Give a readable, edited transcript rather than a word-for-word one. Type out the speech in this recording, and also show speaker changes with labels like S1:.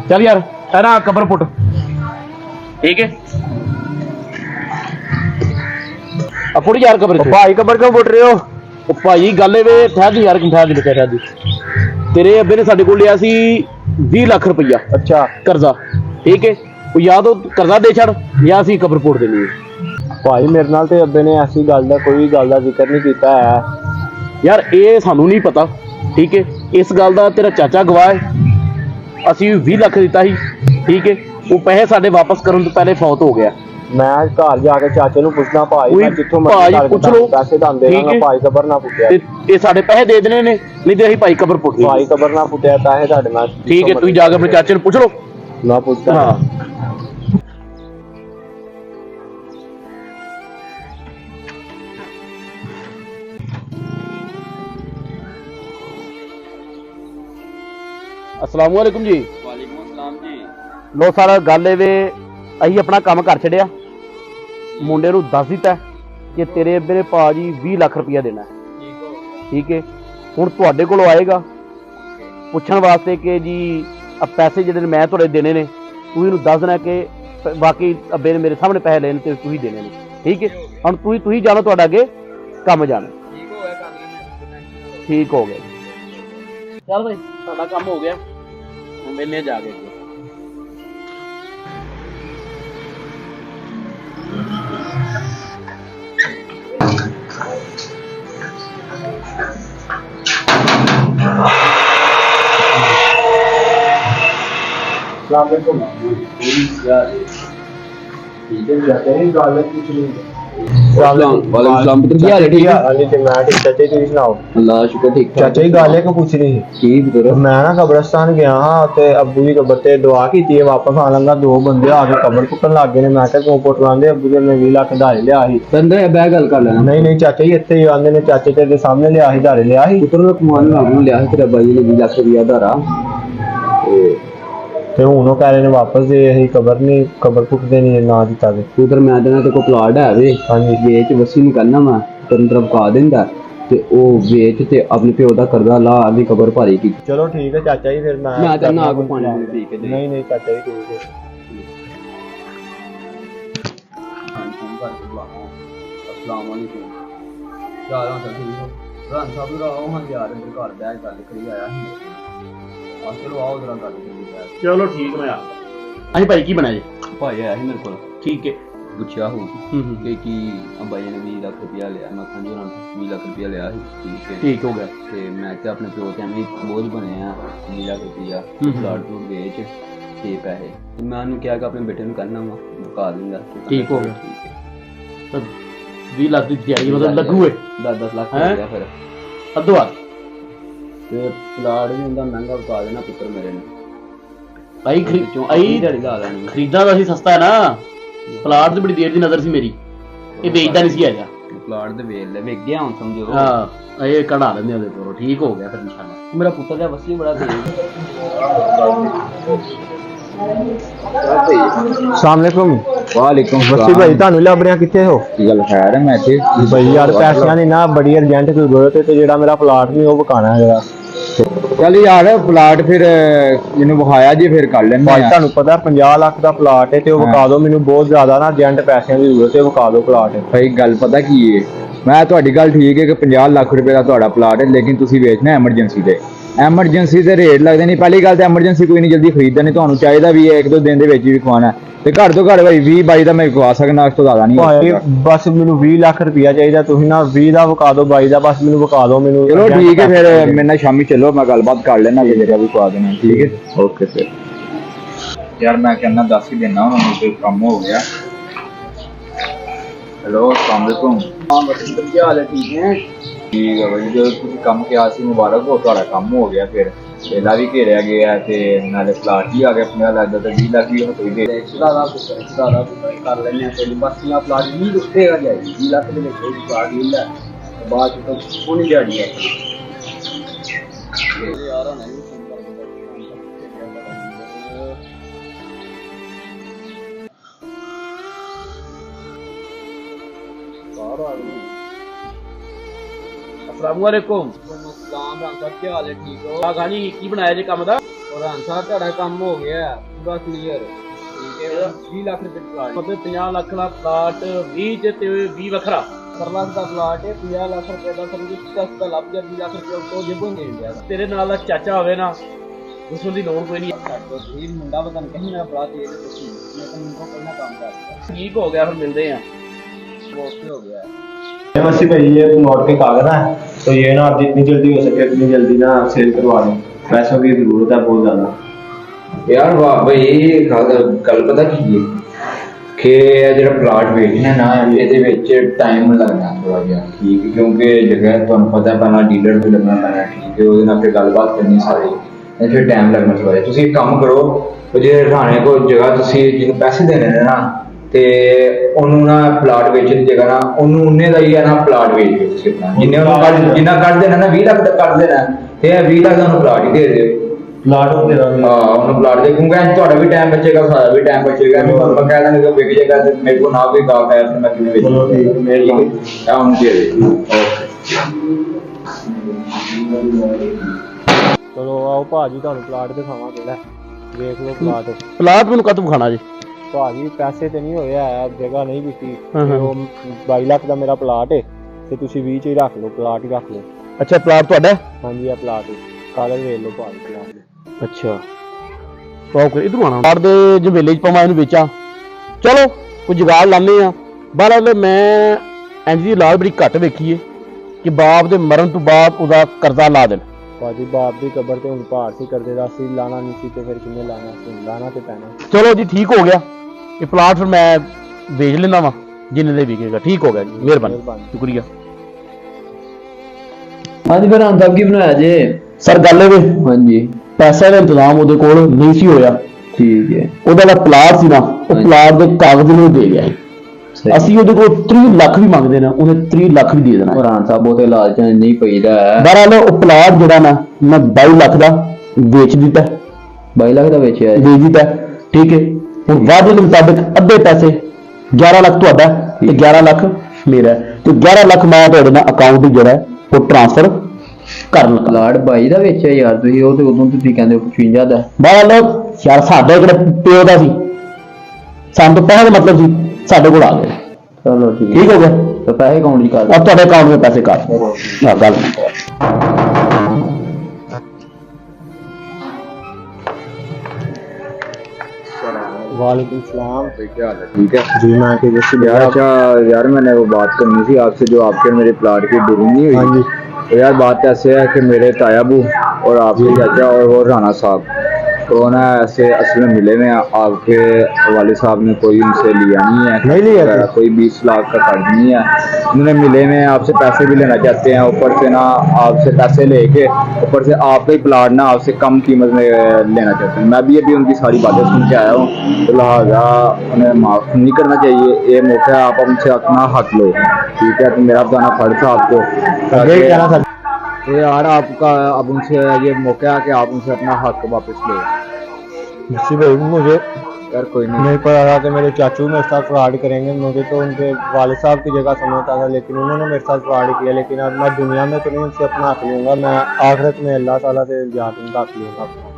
S1: चल यार है ना कबर पुट ठीक है पुट यार कबर
S2: भाई कबर क्यों पुट रहे हो?
S1: भाई गल वे ठहर दी यार ठहर दी बच्चा ठहर दी तेरे अब्बे ने साडे कोल लिया सी 20 लाख रुपया
S2: अच्छा
S1: कर्जा ठीक है या तो कर्जा दे छड़ या असीं कबर पुट देनी है।
S2: भाई मेरे नाल ते अब्बे ने ऐसी गल दा कोई गल दा जिक्र नहीं कीता है
S1: यार ये सानू नहीं पता ठीक है इस गल का तेरा चाचा गवाह है असी 20 लाख दिता ही ठीक है वो पैसे साडे वापस करन तो पहले फौत हो गया।
S2: मैं घर जाके चाचे नूं पुछना भाई मैं जिथों
S1: भाई पुछ लो
S2: पैसे दन देना भाई कबर ना पुटिया
S1: ये साडे पैसे दे देने ने नहीं तो असीं भाई कबर पुट
S2: भाई कबर ना पुटिया पैसे साडे नाल
S1: ठीक है तुम जाके अपने चाचे नूं पुछ लो
S2: ना पुछदा
S1: हाँ अस्सलाम वालेकुम जी।
S3: वालेकुम अस्सलाम जी।
S1: लो सारा गल वे असीं अपना काम कर छड़िया मुंडे नूं दस दिता कि तेरे मेरे भाजी 20 लाख रुपया देना है ठीक है हुण तुहाडे कोलों आएगा पुछण वास्ते कि जी अब पैसे जिहड़े मैं तुहाडे देने ने तूं इहनूं दस देना कि बाकी अब्बे ने मेरे सामने पैसे लेने ते तूं ही देने ने ठीक है हुण तूं ही जानो तुहाडा अगे कम जाना ठीक हो गया चल भाई साडा काम हो गया हम मिलने जाके
S2: चाचा जी गल एक पुछनी मैं ना कब्रस्तान गया हाँ ते अब्बू की कबर ते दुआ की वापस आन लगा दो बंदे आके कबर पुट्टन लग गए मैं क्यों पुट लांदे अब्बू जी ने 20 लाख धारे लिया बह गल कर लेना नहीं चाचा जी इत्थे ही आंदे ने चाचे तेरे सामने लिया धारे लिया पुत्र कमान लिया तेरे बाई ने 20 लाख रुपया धारा ते हुण कह रहे ने वापस दे अही कबर नहीं कबर पुटदे नहीं ना दिता ते उधर मैं देना ते को प्लाट है वे हां जी वेच वसी नहीं करना मैं तेन तरफ का देंदा ते ओ वेच ते अपने प्यो दा करदा ला दी कबर भारी की चलो ठीक है चाचा जी फिर मैं तेरे नाल को पानी पी के नहीं चाचा जी ठीक है
S3: अस्सलाम वालेकुम यार हां ठीक हो रान साहब राओ हां यार इधर घर बैठ गल करी आया ही चलो आओ जरा गल करी
S1: चलो ठीक मैं आ अजी भाई की बनाए
S3: भाई आया ही मेरे को
S1: ठीक है
S3: पुछया हो कि अब्बाई ने 20 लाख रुपया लिया मैं समझ रहा 20 लाख रुपया लिया ठीक है
S1: ठीक हो गया
S3: ते मैं ते अपने प्यो ते एवें बोझ बने हैं 20 लाख रुपया प्लाट टूट बेच ते पैसे मैं उन्हें क्या कि अपने बेटे नूं करना वा मुका दूंगा
S1: ठीक हो गया ठीक है तो 20 लाख की तैयारी मतलब लगू है
S3: 10 लाख हो गया फिर
S1: अद्धो आ
S3: ते प्लाट भी उनका महंगा बता देना पुत्र मेरे ने
S1: आई खरीदा तो असी सस्ता है ना प्लाट तो बड़ी देर की नजर सी मेरी ये बेचदा नहीं सी आया
S3: प्लाट ते वेच गया हुन समझो
S1: हां ये कढ़ा लेंदे ओदे कोलों ठीक हो गया फिर इंशाल्लाह
S3: मेरा पुत्र दा वसी बड़ा तेज
S2: अस्सलामुअलैकुम
S3: वालेकुम
S2: वसी भाई तानू लभ रिया किथे हो
S3: गल खैर है मैं इत्थे
S2: भाई यार पैसियां नहीं ना बड़ी अर्जेंट कोई जरूरत है ते जेड़ा मेरा प्लाट नहीं वो बकाना है जरा
S3: चल यार प्लाट फिर इन्हू विखाया जी फिर कर लेंगे
S2: भाई तुहानू पता 50 लाख का प्लाट है ते वो विका दो मैनू बहुत ज्यादा ना अर्जेंट पैसों की जरूरत है विका दो प्लाट
S3: भाई गल पता की है मैं तुहाडी गल ठीक है कि 50 लाख रुपए का तुहाडा प्लाट है लेकिन तुसीं बेचना एमरजेंसी ते एमरजेंसी दे रेट लगदे नहीं पहली गल तो एमरजेंसी कोई नहीं जल्दी खरीददा नहीं तुहानू चाहिदा भी है 1-2 दिन दे विच ही विकवाना ते घर तो घर भाई 20-22 दा मैं विकवा सकना उस तो ज्यादा नहीं
S2: भाई बस मैनू 20 लाख रुपया चाहिदा तुसीं ना 20 दा विका दो 22 दा बस मैनू विका दो मैनू
S3: चलो ठीक है फिर मेरे नाल शामी चलो मैं गलबात कर लेना कि मेरा विकवा देना ठीक है ओके फिर यार मैं कहना 10 ही देना उन्होंने कोई काम हो गया हेलो अस्सलाम वालेकुम हां बच्चे क्या हाल है ठीक है भाई जो तुम काम किया सी मुबारक हो तुहाडा काम हो गया फिर पहला भी घेरिया गया ते नाले प्लाट ही आ गया 50 लाख दा 20 लाख भी कोई दे दादा कर लेने पहली बस या प्लाट भी रुकेगा जाए 20 लाख दे विच कोई प्लाट मिलदा बाद तो पूरी दिहाड़ी है यार नहीं
S1: अस्सलाम वालेकुम
S3: अस्सलाम क्या हाल है ठीक हो
S1: हाँ जी की बनाया जी काम दा
S2: ਪ੍ਰਧਾਨ ਸਾਹਿਬ ਤੁਹਾਡਾ ਕੰਮ ਹੋ ਗਿਆ ਪੂਰਾ ਕਲੀਅਰ। ਠੀਕ ਹੈ 20 ਲੱਖ ਰੁਪਏ ਪਲਾਟ
S1: ਮਤਲਬ 50 ਲੱਖ ਦਾ ਪਲਾਟ 20 ਚ ਤੇ 20 ਵੱਖਰਾ
S2: ਸਰਵੰਸ ਦਾ ਪਲਾਟ ਹੈ 50 ਲੱਖ ਰੁਪਏ ਦਾ ਸਰਵਿਸ ਟੈਕਸ ਦਾ ਲੱਭ ਗਿਆ 20 ਲੱਖ ਰੁਪਏ ਤੋਂ ਜੇਬੋਂ ਹੀ ਨਹੀਂ ਗਿਆ।
S1: ਤੇਰੇ ਨਾਲ ਦਾ ਚਾਚਾ ਹੋਵੇ ਨਾ ਉਸ ਦੀ ਲੋੜ ਕੋਈ ਨਹੀਂ।
S2: ਇਹ ਮੁੰਡਾ ਪਤਾ ਨਹੀਂ ਕਹੀਂ ਮੇਰਾ ਪਲਾਟ ਇਹ ਤੁਸੀਂ ਮੈਂ ਤਾਂ ਮੁੰਡਾ ਪਹਿਲਾਂ ਕੰਮ ਕਰਦਾ
S1: ਠੀਕ ਹੋ ਗਿਆ, ਫਿਰ ਮਿਲਦੇ ਆ।
S2: ਬਹੁਤ ਹੋ ਗਿਆ
S4: वैसे भाई ये प्लॉट के कागज है तो ये ना आप जितनी जल्दी हो सके उतनी जल्दी ना सेल करवा दें, पैसों की जरूरत है बहुत ज्यादा
S3: यार वाह भाई गल पता की है कि ਜਿਹੜਾ ਪਲਾਟ ਵੇਚਣਾ ਨਾ ਇਹਦੇ ਵਿੱਚ ਟਾਈਮ ਲੱਗਣਾ ਥੋੜਾ ਜਿਹਾ ਠੀਕ, ਕਿਉਂਕਿ ਜਗ੍ਹਾ ਤੁਹਾਨੂੰ ਪਤਾ ਪਹਿਲਾਂ ਡੀਲਰ ਵੀ ਲੱਗਣਾ ਪੈਣਾ ਠੀਕ ਹੈ, ਉਹਦੇ ਨਾਲ ਫਿਰ ਗੱਲਬਾਤ ਕਰਨੀ ਸਾਰੀ ਇਹ ਫਿਰ ਟਾਈਮ ਲੱਗਣਾ ਥੋੜਾ ਜਿਹਾ। ਤੁਸੀਂ ਇੱਕ ਕੰਮ ਕਰੋ, ਉਹ ਜਿਹੜੇ ਰਾਣੇ ਕੋਲ ਜਗ੍ਹਾ ਤੁਸੀਂ ਜਿਹਨੂੰ ਪੈਸੇ ਦੇਣੇ ਨੇ ਨਾ ਤੇ ਉਹਨੂੰ ਨਾ ਪਲਾਟ ਵੇਚਣ ਦੀ ਜਗ੍ਹਾ ਨਾ ਉਹਨੂੰ ਉਹਨੇ ਦਾ ਹੀ ਹੈ ਨਾ ਪਲਾਟ ਵੇਚ ਦਿਓ ਤੁਸੀਂ ਆਪਣਾ, ਜਿੰਨੇ ਉਹਨੂੰ ਜਿੰਨਾ ਕੱਢ ਦੇਣਾ ਨਾ 20 ਲੱਖ ਦਾ ਕੱਢ ਦੇਣਾ ਤੇ 20 ਲੱਖ ਦਾ ਉਹਨੂੰ ਪਲਾਟ ਹੀ ਦੇ ਦਿਓ।
S4: प्लॉट हो गया
S3: ਹਾਂ ਉਹਨੂੰ ਪਲਾਟ ਦੇ ਕਿਉਂਕਿ ਤੁਹਾਡਾ ਵੀ ਟਾਈਮ ਬਚੇਗਾ ਸਾਡਾ ਵੀ ਟਾਈਮ ਬਚੇਗਾ। ਮੈਂ ਤੁਹਾਨੂੰ ਕਹਿ ਦਾਂਗਾ ਕਿ ਵਿਕ ਜਾਏਗਾ ਤੇ ਮੇਰੇ ਕੋਲ ਨਾ ਕੋਈ ਗਾਹਕ ਆਇਆ ਫਿਰ ਮੈਂ ਕਿਵੇਂ ਵੇਚਾਂ।
S4: चलो ठीक है मेहरबानी।
S3: ਆ ਉਹਨੂੰ ਦੇ ਦੇ।
S2: ਚਲੋ ਆਓ ਭਾਜੀ ਤੁਹਾਨੂੰ ਪਲਾਟ ਦਿਖਾਵਾਂ ਕਿਹੜਾ ਵੇਖ ਲਓ ਪਲਾਟ।
S1: ਪਲਾਟ ਮੈਨੂੰ ਕਦੋਂ ਖਾਣਾ ਜੀ?
S2: ਭਾਜੀ ਪੈਸੇ ਤੇ ਨਹੀਂ ਹੋਇਆ ਹੈ ਜਗ੍ਹਾ ਨਹੀਂ ਵਿਕੀ
S1: ਹਾਂ, ਹਾਂ।
S2: ਉਹ 22 ਲੱਖ ਦਾ ਮੇਰਾ ਪਲਾਟ ਹੈ ਤੇ ਤੁਸੀਂ 20 ਚ ਹੀ ਰੱਖ ਲਓ ਪਲਾਟ ਹੀ ਰੱਖ ਲਓ।
S1: ਅੱਛਾ ਪਲਾਟ ਤੁਹਾਡਾ?
S2: ਹਾਂਜੀ ਆ ਪਲਾਟ ਹੈ ਕਾਗਜ਼ ਵੇਖ ਲਓ ਭਾਜੀ ਪਲਾਟ ਦੇ।
S1: ਅੱਛਾ ਪਾਉ ਇਧਰੋਂ ਆਣਾ ਪਲਾਟ ਦੇ ਜਵੇਲੇ ਚ ਪਾਵਾਂ ਇਹਨੂੰ ਵੇਚਾਂ। ਚਲੋ ਕੋਈ ਜੁਗਾੜ ਲਾਉਂਦੇ ਆ। ਬਾਹਰ ਮੈਂ ਇੰਜ ਦੀ ਲਾਲ ਬੜੀ ਘੱਟ ਵੇਖੀ ਏ ਕਿ ਬਾਪ ਦੇ ਮਰਨ ਤੋਂ ਬਾਅਦ ਉਹਦਾ ਕਰਜ਼ਾ ਲਾ ਦੇਣ।
S2: ਭਾਜੀ ਬਾਪ ਦੀ ਕਬਰ ਤੇ ਹੁਣ ਭਾਰ ਸੀ ਕਰਦੇ ਦਾ ਸੀ ਲਾਣਾ ਨਹੀਂ ਸੀ ਤੇ ਫਿਰ ਕਿੰਨੇ ਲਾਣਾ ਸੀ, ਲਾਣਾ ਤੇ ਪੈਣਾ।
S1: ਚਲੋ ਜੀ ਠੀਕ ਹੋ ਗਿਆ, ਇਹ ਪਲਾਟ ਫਿਰ ਮੈਂ ਵੇਚ ਲੈਂਦਾ ਵਾ ਜਿੰਨੇ ਦੇ ਵਿਕੇਗਾ। ਠੀਕ ਹੋ ਗਿਆ ਜੀ, ਮਿਹਰਬਾਨੀ ਸ਼ੁਕਰੀਆ।
S3: ਹਾਂਜੀ ਫਿਰ ਹੁਣ ਤੱਕ ਕੀ ਬਣਾਇਆ ਜੇ?
S1: ਸਰ ਗੱਲ ਇਹ ਵੇ
S3: ਹਾਂਜੀ
S1: ਪੈਸੇ ਦਾ ਇੰਤਜ਼ਾਮ ਉਹਦੇ ਕੋਲ ਨਹੀਂ ਸੀ ਹੋਇਆ।
S3: ਠੀਕ ਹੈ
S1: ਉਹਦਾ ਜਿਹੜਾ ਪਲਾਟ ਸੀ ਨਾ ਉਹ ਪਲਾਟ ਦੇ ਕਾਗਜ਼ ਨੂੰ ਦੇ ਗਿਆ ਸੀ। ਅਸੀਂ ਉਹਦੇ ਕੋਲ 30 ਲੱਖ ਵੀ ਮੰਗਦੇ ਨਾ ਉਹਨੇ 30 ਲੱਖ ਵੀ ਦੇ ਦੇਣਾ।
S3: ਪ੍ਰਧਾਨ ਸਾਹਿਬ ਉਹ ਤੇ ਲਾਲਚ ਨਹੀਂ ਪਈਦਾ।
S1: ਬਹਰਾਲ ਉਹ ਪਲਾਟ ਜਿਹੜਾ ਨਾ ਮੈਂ 22 ਲੱਖ ਦਾ ਵੇਚ ਦਿੱਤਾ।
S3: 22 ਲੱਖ ਦਾ ਵੇਚਿਆ
S1: ਵੇਚ ਦਿੱਤਾ ਠੀਕ ਹੈ। ਹੁਣ ਵਾਅਦੇ ਦੇ ਮੁਤਾਬਿਕ ਅੱਧੇ ਪੈਸੇ 11 ਲੱਖ ਤੁਹਾਡਾ ਤੇ 11 ਲੱਖ ਮੇਰਾ ਤੇ 11 ਲੱਖ ਮੈਂ ਤੁਹਾਡੇ ਨਾਲ ਅਕਾਊਂਟ ਜਿਹੜਾ ਉਹ ਟ੍ਰਾਂਸਫਰ ਕਰ ਲਵਾਂ।
S3: ਪਲਾਟ 22 ਦਾ ਵੇਚਿਆ ਯਾਰ ਤੁਸੀਂ, ਉਹ ਤੇ ਉਦੋਂ ਤੁਸੀਂ ਕਹਿੰਦੇ 55 ਦਾ।
S1: ਬਹਰਾਲ ਯਾਰ ਸਾਡਾ ਜਿਹੜਾ ਪਿਓ ਦਾ ਸੀ ਸਾਨੂੰ ਤਾਂ ਪੈਸੇ ਦਾ ਮਤਲਬ ਸੀ ਸਾਡੇ ਕੋਲ ਆ ਗਏ।
S3: ਚਲੋ
S1: ਠੀਕ ਹੋ ਗਿਆ
S3: ਤਾਂ ਪੈਸੇ ਅਕਾਊਂਟ 'ਚ ਕਰ
S1: ਔਰ ਤੁਹਾਡੇ ਅਕਾਊਂਟ ਵਿੱਚ ਪੈਸੇ ਕਰ ਹਾਂ ਗੱਲ।
S2: वालेकुम सलाम।
S3: क्या हाल है? ठीक है
S2: जी मैं के जैसे
S3: यार। अच्छा यार मैंने वो बात करनी थी आपसे जो आपके मेरे प्लाट की डीलिंग नहीं हुई।
S2: हाँ जी।
S3: तो यार बात ऐसे है कि मेरे तायाबू और आपके चाचा और वो राणा साहब तो ना ऐसे असल में मिले में आपके वाले साहब ने कोई उनसे लिया नहीं है,
S2: नहीं लिया था।
S3: कोई 20 लाख का कर्ज नहीं है। उन्होंने मिले में आपसे पैसे भी लेना चाहते हैं, ऊपर से ना आपसे पैसे लेके ऊपर से आपका ही प्लाट ना आपसे कम कीमत में लेना चाहते हैं। मैं भी अभी उनकी सारी बातें सुन के आया हूँ तो लिहाजा उन्हें माफ़ नहीं करना चाहिए। ये मौका है आप उनसे अपना हक लो ठीक है। तो मेरा बताना फर्ज था आपको तो यार आपका अब उनसे ये मौका है कि आप उनसे अपना हक वापस लो।
S2: जी भाई मुझे
S3: यार कोई नहीं
S2: नहीं पता था कि मेरे चाचू मेरे साथ फ्रॉड करेंगे। मुझे तो उनके वाले साहब की जगह समझता था लेकिन उन्होंने मेरे साथ फ्रॉड किया। लेकिन अब मैं दुनिया में तो नहीं उनसे अपना हक लूँगा, मैं आखिरत में अल्लाह ताला से जाकर उनका हक लूँगा।